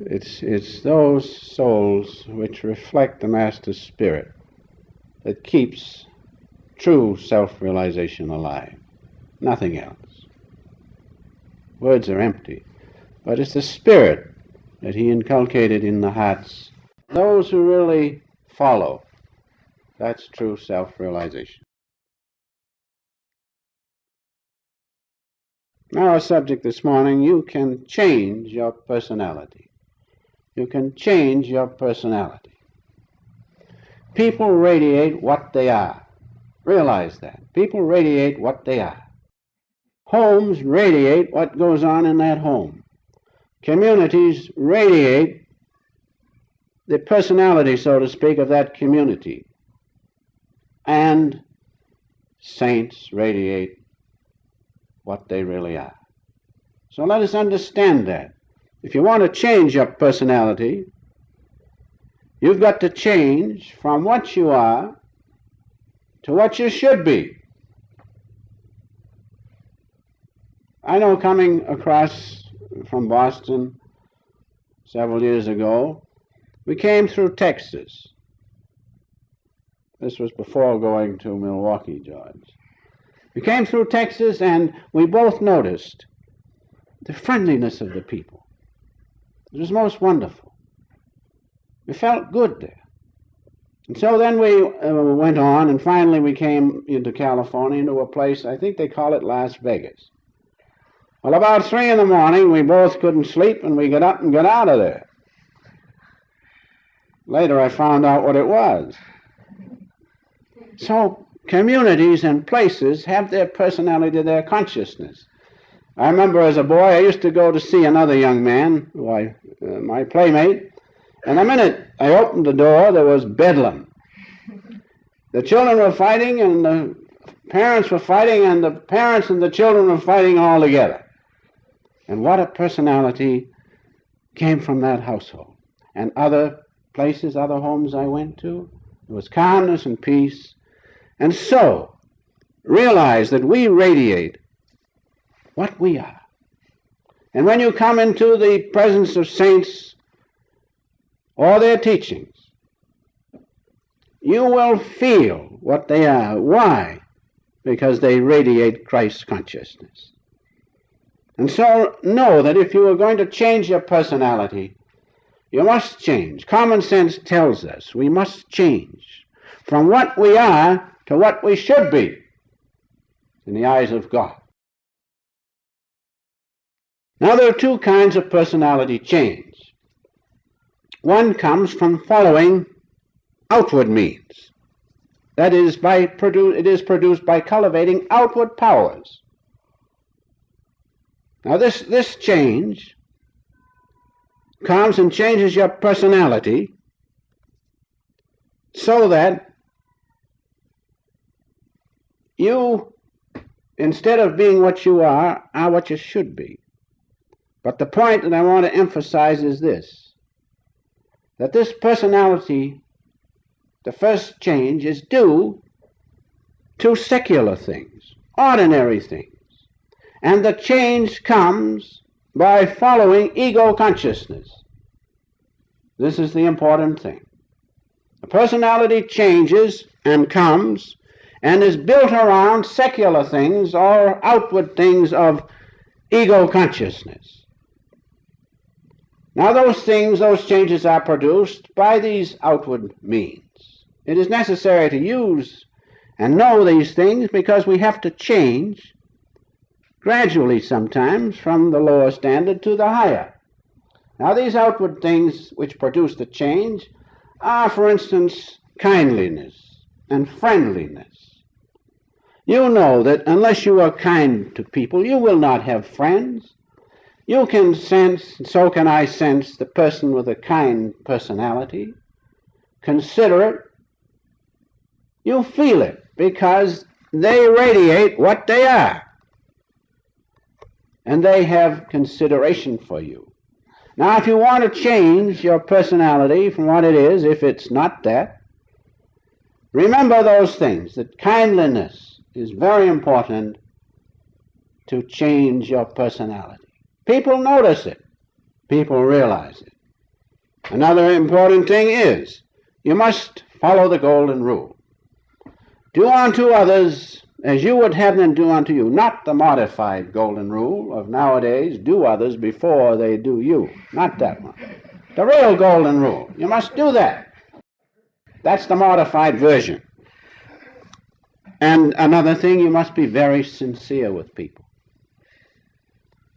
It's those souls which reflect the Master's Spirit that keeps true self-realization alive. Nothing else. Words are empty, but it's the Spirit that he inculcated in the hearts. Those who really follow, that's true self-realization. Now our subject this morning, you can change your personality. You can change your personality. People radiate what they are. Realize that. People radiate what they are. Homes radiate what goes on in that home. Communities radiate the personality, so to speak, of that community. And saints radiate what they really are. So let us understand that. If you want to change your personality, you've got to change from what you are to what you should be. I know, coming across from Boston several years ago, we came through Texas. This was before going to Milwaukee, George. We came through Texas, and we both noticed the friendliness of the people. It was most wonderful. We felt good there. And so then we went on, and finally we came into California, into a place, I think they call it Las Vegas. Well, about 3 in the morning, we both couldn't sleep, and we got up and got out of there. Later I found out what it was. So communities and places have their personality, their consciousness. I remember as a boy, I used to go to see another young man, my playmate, and the minute I opened the door, there was bedlam. The children were fighting, and the parents were fighting, and the parents and the children were fighting all together. And what a personality came from that household. And other places, other homes I went to, there was calmness and peace. And so, realize that we radiate what we are. And when you come into the presence of saints or their teachings, you will feel what they are. Why? Because they radiate Christ's consciousness. And so know that if you are going to change your personality, you must change. Common sense tells us we must change from what we are to what we should be in the eyes of God. Now, there are two kinds of personality change. One comes from following outward means. That is, it is produced by cultivating outward powers. Now, this change comes and changes your personality so that you, instead of being what you are what you should be. But the point that I want to emphasize is this, that this personality, the first change, is due to secular things, ordinary things. And the change comes by following ego consciousness. This is the important thing. The personality changes and comes and is built around secular things or outward things of ego consciousness. Now those changes are produced by these outward means. It is necessary to use and know these things because we have to change gradually sometimes from the lower standard to the higher. Now these outward things which produce the change are, for instance, kindliness and friendliness. You know that unless you are kind to people, you will not have friends. You can sense, and so can I sense, the person with a kind personality, considerate. You feel it because they radiate what they are. And they have consideration for you. Now, if you want to change your personality from what it is, if it's not that, remember those things, that kindliness is very important to change your personality. People notice it. People realize it. Another important thing is you must follow the golden rule. Do unto others as you would have them do unto you, not the modified golden rule of nowadays, do others before they do you. Not that one. The real golden rule. You must do that. That's the modified version. And another thing, you must be very sincere with people.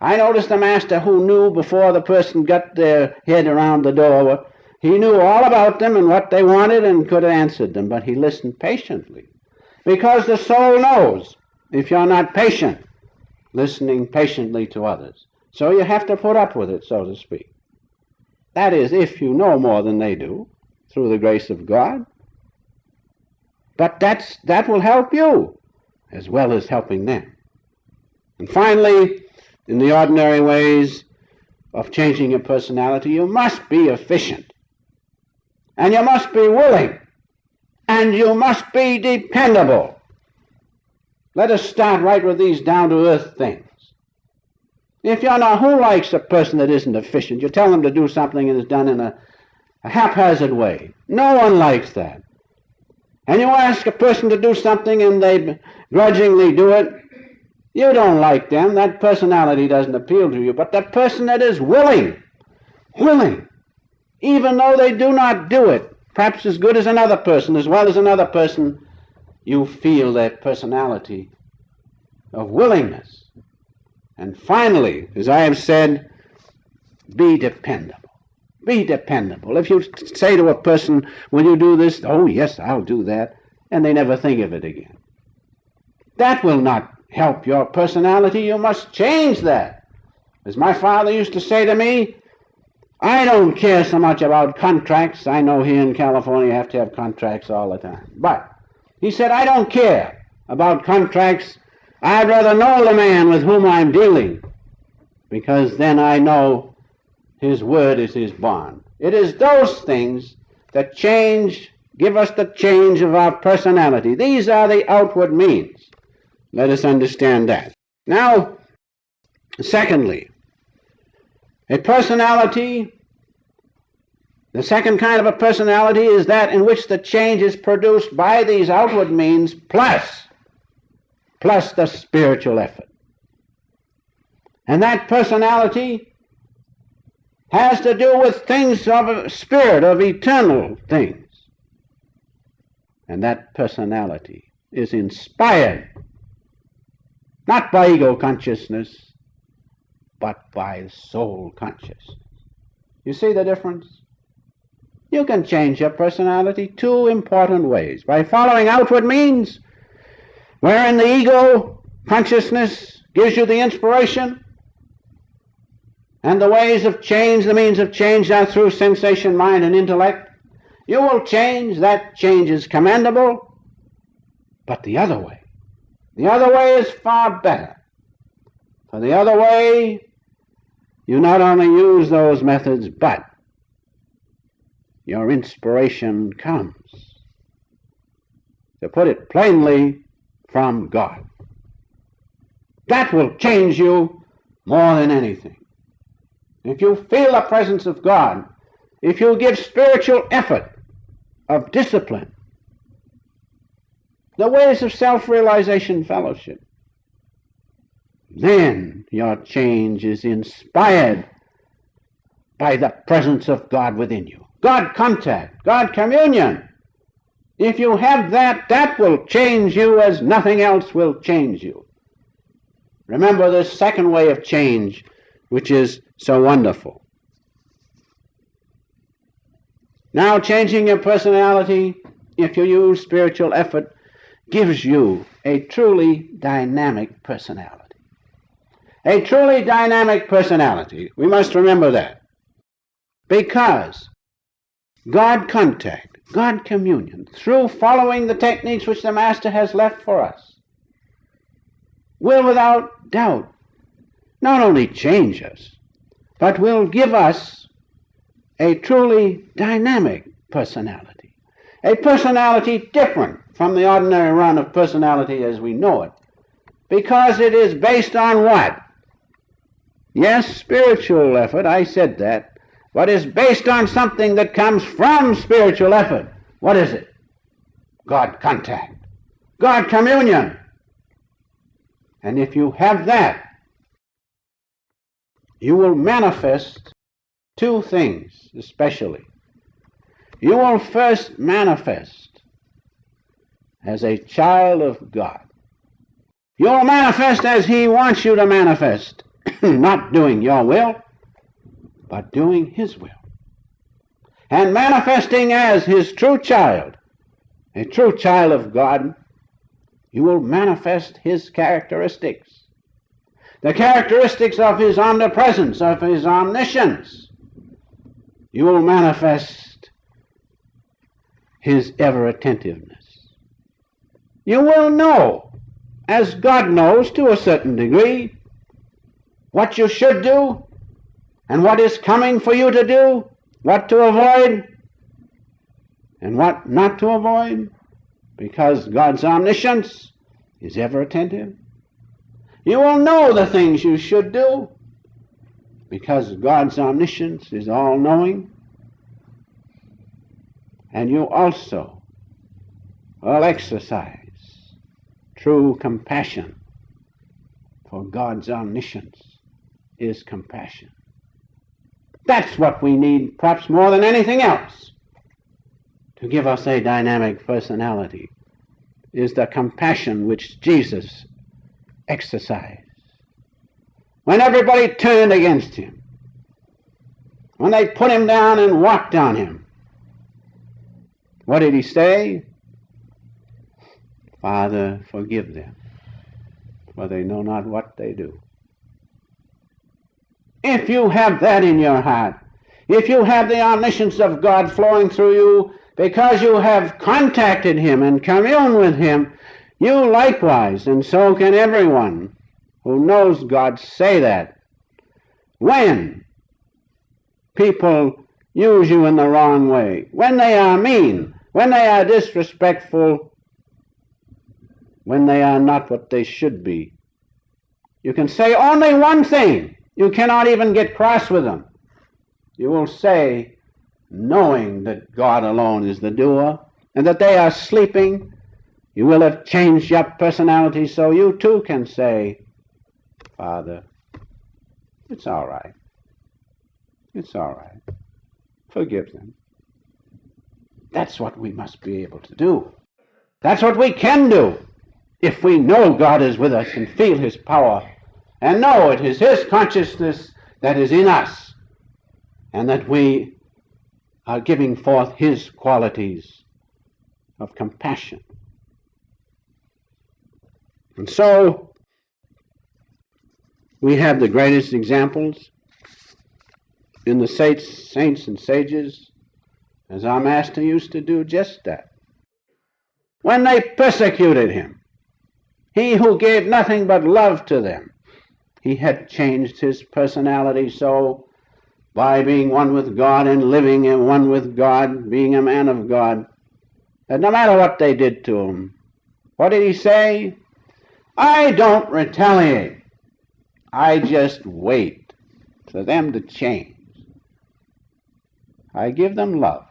I noticed a master who knew before the person got their head around the door, he knew all about them and what they wanted and could have answered them, but he listened patiently. Because the soul knows if you're not patient, listening patiently to others. So you have to put up with it, so to speak. That is, if you know more than they do, through the grace of God. But that will help you, as well as helping them. And finally, in the ordinary ways of changing your personality, you must be efficient. And you must be willing. And you must be dependable. Let us start right with these down-to-earth things. If you're not, who likes a person that isn't efficient? You tell them to do something and it's done in a haphazard way. No one likes that. And you ask a person to do something and they grudgingly do it, you don't like them. That personality doesn't appeal to you. But the person that is willing, even though they do not do it, perhaps as good as another person, as well as another person, you feel that personality of willingness. And finally, as I have said, be dependable. Be dependable. If you say to a person, will you do this? Oh, yes, I'll do that. And they never think of it again. That will not help your personality. You must change that. As my father used to say to me, I don't care so much about contracts. I know here in California you have to have contracts all the time. But he said, I don't care about contracts. I'd rather know the man with whom I'm dealing, because then I know his word is his bond. It is those things that give us the change of our personality. These are the outward means. Let us understand that. Now, secondly, a personality, the second kind of a personality is that in which the change is produced by these outward means plus the spiritual effort. And that personality has to do with things of a spirit, of eternal things. And that personality is inspired not by ego consciousness, but by soul consciousness. You see the difference? You can change your personality two important ways. By following outward means, wherein the ego consciousness gives you the inspiration, and the ways of change, the means of change are through sensation, mind, and intellect. You will change. That change is commendable. But the other way is far better. For the other way, you not only use those methods, but your inspiration comes, to put it plainly, from God. That will change you more than anything. If you feel the presence of God, if you give spiritual effort of discipline, the ways of self-realization fellowship, then your change is inspired by the presence of God within you. God contact, God communion. If you have that, that will change you as nothing else will change you. Remember this second way of change, which is so wonderful. Now, changing your personality, if you use spiritual effort, gives you a truly dynamic personality. A truly dynamic personality. We must remember that. Because God contact, God communion, through following the techniques which the Master has left for us, will without doubt not only change us, but will give us a truly dynamic personality. A personality different from the ordinary run of personality as we know it. Because it is based on what? Yes, spiritual effort, I said that. but is based on something that comes from spiritual effort. What is it? God contact, God communion. And if you have that, you will manifest two things especially. You will first manifest as a child of God. You will manifest as He wants you to manifest, not doing your will, but doing His will. And manifesting as His true child, a true child of God, you will manifest His characteristics. The characteristics of His omnipresence, of His omniscience. You will manifest His ever-attentiveness. You will know, as God knows to a certain degree, what you should do and what is coming for you to do, what to avoid and what not to avoid, because God's omniscience is ever attentive. You will know the things you should do because God's omniscience is all-knowing. And you also will exercise true compassion, for God's omniscience is compassion. That's what we need, perhaps more than anything else, to give us a dynamic personality, is the compassion which Jesus exercised. When everybody turned against Him, when they put Him down and walked on Him, what did He say? Father, forgive them, for they know not what they do. If you have that in your heart, if you have the omniscience of God flowing through you because you have contacted Him and communed with Him, you likewise, and so can everyone who knows God, say that. When people use you in the wrong way, when they are mean, when they are disrespectful, when they are not what they should be, you can say only one thing. You cannot even get cross with them. You will say, knowing that God alone is the doer and that they are sleeping, you will have changed your personality so you too can say, Father, it's all right. It's all right. Forgive them. That's what we must be able to do. That's what we can do if we know God is with us and feel His power and know it is His consciousness that is in us and that we are giving forth His qualities of compassion. And so we have the greatest examples in the saints and sages, as our Master used to do just that. When they persecuted Him, He who gave nothing but love to them, He had changed His personality so, by being one with God and living in one with God, being a man of God, that no matter what they did to Him, what did He say? I don't retaliate. I just wait for them to change. I give them love,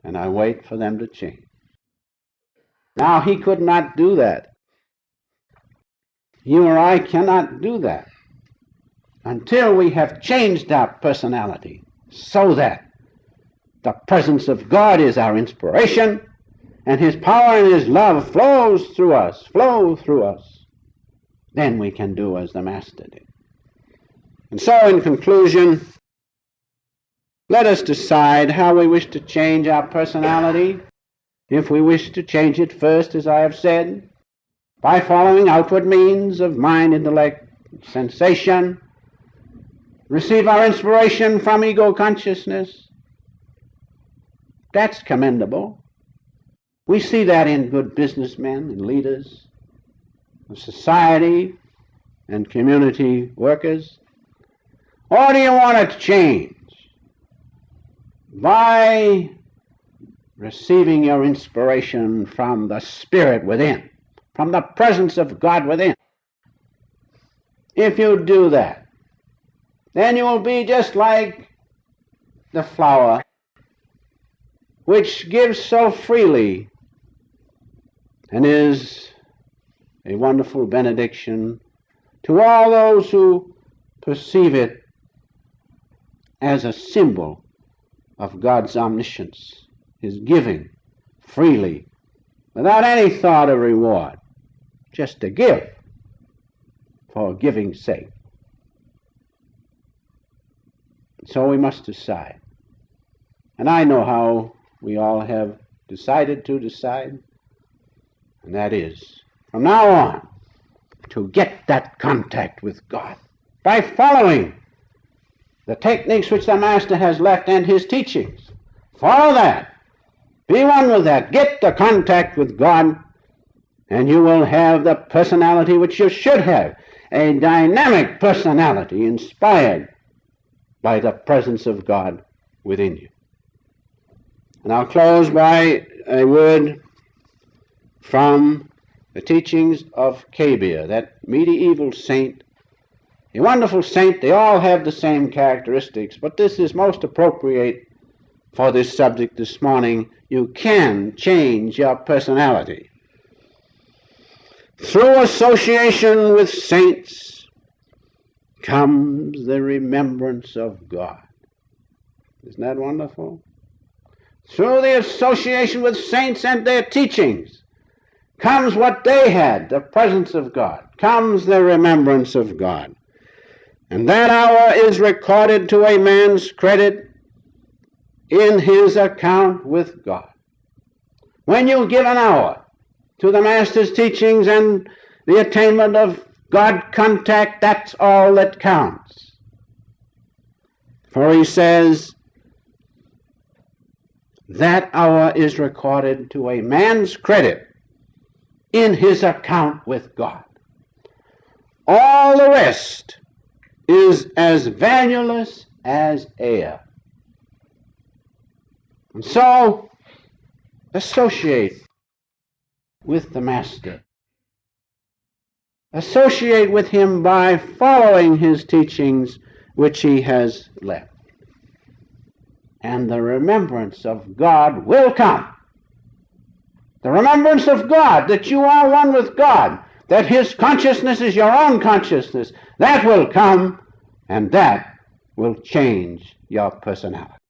and I wait for them to change. Now, He could not do that. You or I cannot do that until we have changed our personality so that the presence of God is our inspiration and His power and His love flow through us. Then we can do as the Master did. And so, in conclusion, let us decide how we wish to change our personality. If we wish to change it first, as I have said, by following outward means of mind, intellect, sensation, receive our inspiration from ego consciousness, that's commendable. We see that in good businessmen and leaders of society and community workers. Or do you want to change by receiving your inspiration from the Spirit within, from the presence of God within? If you do that, then you will be just like the flower which gives so freely and is a wonderful benediction to all those who perceive it as a symbol of God's omniscience, His giving freely, without any thought of reward, just to give for giving's sake. So we must decide. And I know how we all have decided to decide, and that is, from now on, to get that contact with God by following the techniques which the Master has left and his teachings. Follow that. Be one with that. Get the contact with God, and you will have the personality which you should have, a dynamic personality inspired by the presence of God within you. And I'll close by a word from the teachings of Kabir, that medieval saint, a wonderful saint. They all have the same characteristics, but this is most appropriate for this subject this morning. You can change your personality. Through association with saints comes the remembrance of God. Isn't that wonderful? Through the association with saints and their teachings comes what they had, the presence of God, comes the remembrance of God. And that hour is recorded to a man's credit in his account with God. When you give an hour to the Master's teachings and the attainment of God contact, that's all that counts. For he says, that hour is recorded to a man's credit in his account with God. All the rest is as valueless as air. And so, associate with the Master. Associate with him by following his teachings which he has left. And the remembrance of God will come. The remembrance of God, that you are one with God, that his consciousness is your own consciousness, that will come, and that will change your personality.